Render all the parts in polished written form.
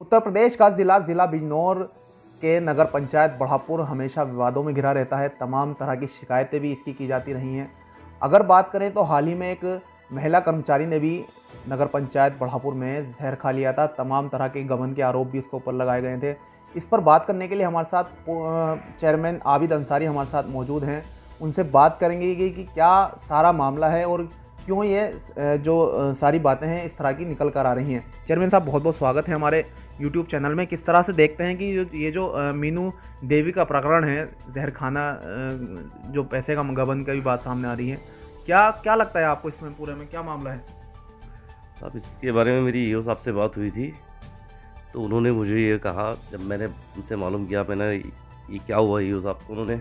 उत्तर प्रदेश का ज़िला बिजनौर के नगर पंचायत बढ़ापुर हमेशा विवादों में घिरा रहता है। तमाम तरह की शिकायतें भी इसकी की जाती रही हैं। अगर बात करें तो हाल ही में एक महिला कर्मचारी ने भी नगर पंचायत बढ़ापुर में जहर खा लिया था। तमाम तरह के गबन के आरोप भी इसके ऊपर लगाए गए थे। इस पर बात करने के लिए हमारे साथ चेयरमैन आबिद अंसारी हमारे साथ मौजूद हैं। उनसे बात करेंगे कि क्या सारा मामला है और क्यों ये जो सारी बातें हैं इस तरह की निकल कर आ रही हैं। चेयरमैन साहब, बहुत बहुत स्वागत है हमारे यूट्यूब चैनल में। किस तरह से देखते हैं कि ये जो मीनू देवी का प्रकरण है, जहर खाना, जो पैसे का गबन की भी बात सामने आ रही है, क्या लगता है आपको इसमें पूरे में क्या मामला है? अब इसके बारे में मेरी ईओ साहब से बात हुई थी, तो उन्होंने मुझे ये कहा, जब मैंने उनसे मालूम किया मैंने ये क्या हुआ ईओ साहब, तो उन्होंने,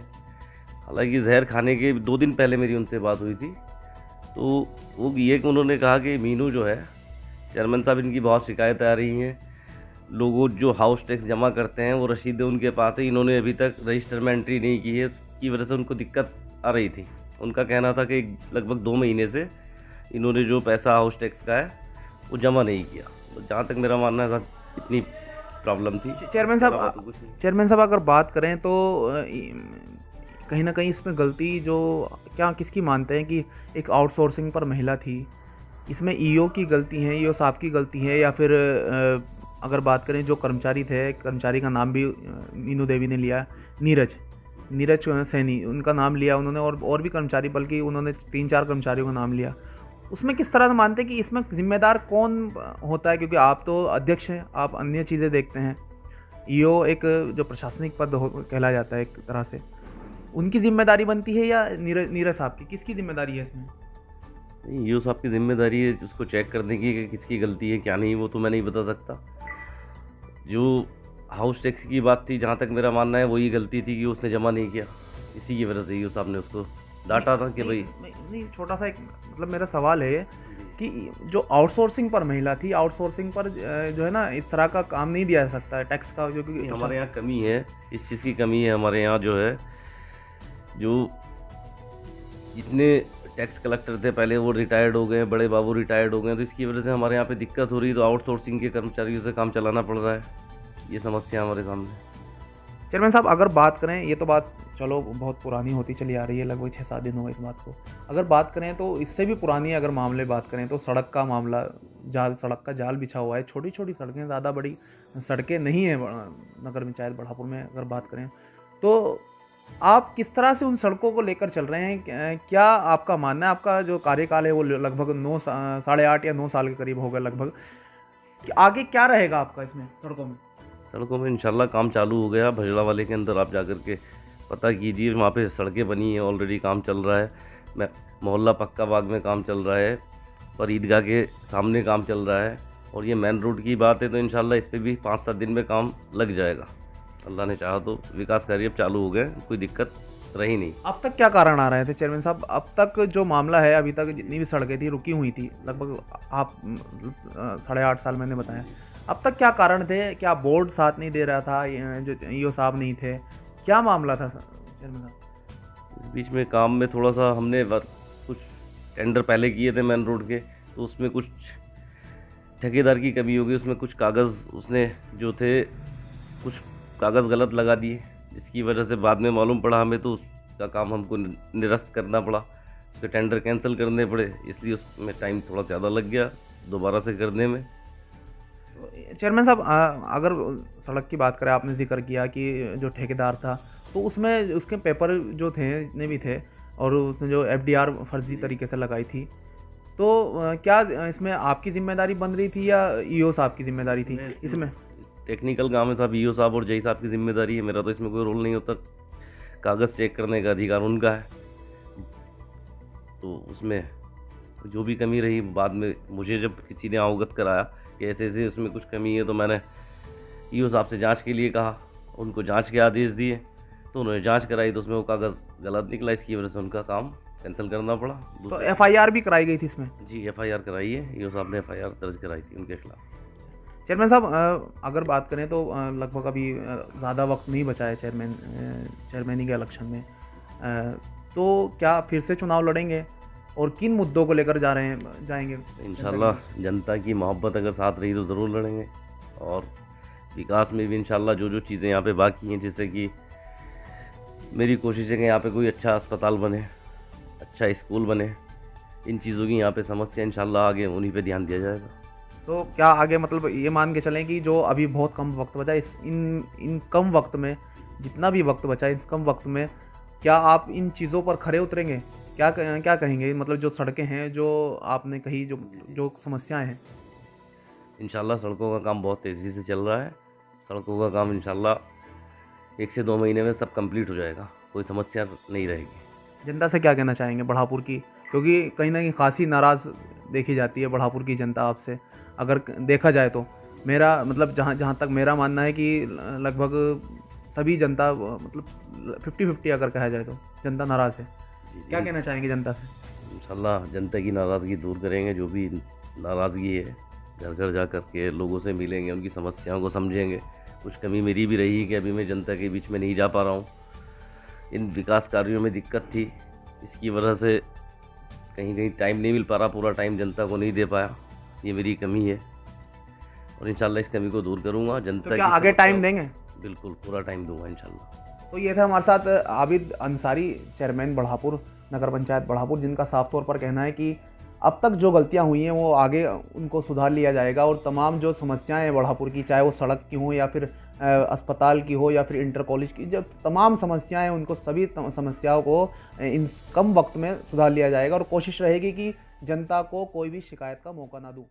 हालांकि जहर खाने के 2 दिन पहले मेरी उनसे बात हुई थी, तो वो ये कि उन्होंने कहा कि मीनू जो है, चेयरमैन साहब इनकी बहुत शिकायत आ रही हैं, लोगों जो हाउस टैक्स जमा करते हैं वो रसीदें उनके पास है, इन्होंने अभी तक रजिस्टर में एंट्री नहीं की है, की वजह से उनको दिक्कत आ रही थी। उनका कहना था कि लगभग 2 महीने से इन्होंने जो पैसा हाउस टैक्स का है वो जमा नहीं किया। तो जहाँ तक मेरा मानना है इतनी प्रॉब्लम थी। चेयरमैन साहब अगर बात करें तो कहीं ना कहीं इसमें गलती जो क्या किसकी मानते हैं कि एक आउटसोर्सिंग पर महिला थी, इसमें ईओ की गलती है, ईओ साहब की गलती है, या फिर अगर बात करें जो कर्मचारी थे, कर्मचारी का नाम भी मीनू देवी ने लिया, नीरज सैनी, उनका नाम लिया उन्होंने, और भी कर्मचारी, बल्कि उन्होंने 3-4 कर्मचारियों का नाम लिया, उसमें किस तरह से मानते हैं कि इसमें जिम्मेदार कौन होता है? क्योंकि आप तो अध्यक्ष हैं, आप अन्य चीज़ें देखते हैं। ईओ एक जो प्रशासनिक पद कहला जाता है एक तरह से, उनकी जिम्मेदारी बनती है या नीरज साहब की? किसकी जिम्मेदारी है इसमें? नहीं, ईओ साहब की जिम्मेदारी है उसको चेक करने की कि किसकी गलती है क्या नहीं, वो तो मैं नहीं बता सकता। जो हाउस टैक्स की बात थी, जहाँ तक मेरा मानना है वही गलती थी कि उसने जमा नहीं किया, इसी की वजह से ईओ साहब ने उसको डांटा था कि भाई नहीं, छोटा सा एक मतलब मेरा सवाल है कि जो आउटसोर्सिंग पर महिला थी, आउटसोर्सिंग पर जो है ना, इस तरह का काम नहीं दिया जा सकता है टैक्स का, जो कि हमारे यहाँ कमी है, इस चीज़ की कमी है हमारे यहाँ। जो है, जो जितने टैक्स कलेक्टर थे पहले वो रिटायर्ड हो गए, बड़े बाबू रिटायर्ड हो गए, तो इसकी वजह से हमारे यहाँ पे दिक्कत हो रही है, तो आउटसोर्सिंग के कर्मचारियों से काम चलाना पड़ रहा है। ये समस्या हमारे सामने। चेयरमैन साहब, अगर बात करें, ये तो बात चलो बहुत पुरानी होती चली आ रही है, लगभग 6-7 दिन हो गए इस बात को। अगर बात करें तो इससे भी पुरानी अगर मामले बात करें तो सड़क का मामला, सड़क का जाल बिछा हुआ है। छोटी छोटी सड़कें, ज़्यादा बड़ी सड़कें नहीं हैं नगर पंचायत बढ़ापुर में। अगर बात करें तो आप किस तरह से उन सड़कों को लेकर चल रहे हैं? क्या आपका मानना है, आपका जो कार्यकाल है वो लगभग 8.5 या 9 साल के करीब होगा लगभग, कि आगे क्या रहेगा आपका इसमें सड़कों में इंशाल्लाह काम चालू हो गया। भजड़ा वाले के अंदर आप जाकर के पता कीजिए, वहाँ पे सड़कें बनी हैं, ऑलरेडी काम चल रहा है। मैं मोहल्ला पक्का बाग में काम चल रहा है और ईदगाह के सामने काम चल रहा है। और ये मेन रोड की बात है तो इंशाल्लाह इस पर भी 5-7 दिन में काम लग जाएगा, अल्लाह ने चाहा तो। विकास कार्य अब चालू हो गए, कोई दिक्कत रही नहीं। अब तक क्या कारण आ रहे थे चेयरमैन साहब? अब तक जो मामला है, अभी तक जितनी भी सड़कें थी रुकी हुई थी, लगभग आप 8.5 साल मैंने बताया, अब तक क्या कारण थे? क्या बोर्ड साथ नहीं दे रहा था, जो ईओ साहब नहीं थे, क्या मामला था चेयरमैन साहब? इस बीच में काम में थोड़ा सा हमने कुछ टेंडर पहले किए थे मेन रोड के, तो उसमें कुछ ठेकेदार की कमी हो गई, उसमें कुछ कागज़ उसने जो थे कुछ कागज़ गलत लगा दिए, जिसकी वजह से बाद में मालूम पड़ा हमें, तो उसका काम हमको निरस्त करना पड़ा, उसके टेंडर कैंसिल करने पड़े, इसलिए उसमें टाइम थोड़ा ज़्यादा लग गया दोबारा से करने में। चेयरमैन साहब, अगर सड़क की बात करें, आपने जिक्र किया कि जो ठेकेदार था, तो उसमें उसके पेपर जो थे जितने भी थे, और उसने जो FDR फर्जी तरीके से लगाई थी, तो क्या इसमें आपकी जिम्मेदारी बन रही थी या ईओ साहब की जिम्मेदारी थी इसमें? टेक्निकल काम है साहब, ईओ साहब और जई साहब की जिम्मेदारी है, मेरा तो इसमें कोई रोल नहीं होता। कागज़ चेक करने का अधिकार उनका है, तो उसमें जो भी कमी रही, बाद में मुझे जब किसी ने अवगत कराया कि ऐसे ऐसे उसमें कुछ कमी है, तो मैंने ईओ साहब से जांच के लिए कहा, उनको जांच के आदेश दिए, तो उन्होंने जांच कराई, तो उसमें वो कागज़ गलत निकला, इसकी वजह से उनका काम कैंसिल करना पड़ा। तो FIR भी कराई गई थी इसमें? जी, FIR कराई है, ईओ साहब ने FIR दर्ज कराई थी उनके खिलाफ। चेयरमैन साहब, अगर बात करें तो लगभग अभी ज़्यादा वक्त नहीं बचा है चेयरमैनी के इलेक्शन में, तो क्या फिर से चुनाव लड़ेंगे और किन मुद्दों को लेकर जाएंगे? इंशाल्लाह जनता की मोहब्बत अगर साथ रही तो ज़रूर लड़ेंगे, और विकास में भी इंशाल्लाह जो जो चीज़ें यहाँ पे बाकी हैं, जैसे कि मेरी कोशिश है कि यहाँ पे कोई अच्छा अस्पताल बने, अच्छा स्कूल बने, इन चीज़ों की यहाँ पे समस्या इंशाल्लाह आगे उन्हीं पे ध्यान दिया जाएगा। तो क्या आगे मतलब ये मान के चलें कि जो अभी बहुत कम वक्त बचा, इस इन कम वक्त में, जितना भी वक्त बचा इस कम वक्त में, क्या आप इन चीज़ों पर खरे उतरेंगे? क्या कहेंगे, मतलब जो सड़कें हैं जो आपने कही, जो जो समस्याएं हैं? इंशाल्लाह सड़कों का काम बहुत तेज़ी से चल रहा है। सड़कों का काम इंशाल्लाह 1 से 2 महीने में सब कंप्लीट हो जाएगा, कोई समस्या नहीं रहेगी। जनता से क्या कहना चाहेंगे बढ़ापुर की? क्योंकि कहीं ना कहीं खासी नाराज़ देखी जाती है बढ़ापुर की जनता आपसे, अगर देखा जाए तो। मेरा मतलब जहाँ जहाँ तक मेरा मानना है कि लगभग सभी जनता मतलब 50-50 अगर कहा जाए तो जनता नाराज़ है। जी क्या कहना चाहेंगे जनता से? इंशाल्लाह जनता की नाराज़गी दूर करेंगे, जो भी नाराज़गी है घर घर जा कर के लोगों से मिलेंगे, उनकी समस्याओं को समझेंगे। कुछ कमी मेरी भी रही कि अभी मैं जनता के बीच में नहीं जा पा रहा हूँ, इन विकास कार्यों में दिक्कत थी, इसकी वजह से कहीं कहीं टाइम नहीं मिल पा रहा, पूरा टाइम जनता को नहीं दे पाया, ये मेरी कमी है और इंशाल्लाह इस कमी को दूर करूँगा। जनता तो क्या की आगे टाइम समस्याओं- देंगे? बिल्कुल पूरा टाइम दूंगा इंशाल्लाह। तो ये था हमारे साथ आबिद अंसारी, चेयरमैन बढ़ापुर नगर पंचायत बढ़ापुर, जिनका साफ तौर पर कहना है कि अब तक जो गलतियां हुई हैं वो आगे उनको सुधार लिया जाएगा, और तमाम जो समस्याएं हैं बढ़ापुर की, चाहे वो सड़क की हो या फिर अस्पताल की हो या फिर इंटर कॉलेज की, जो तमाम समस्याएं हैं उनको सभी समस्याओं को इन कम वक्त में सुधार लिया जाएगा, और कोशिश रहेगी कि जनता को कोई भी शिकायत का मौका ना दूँ।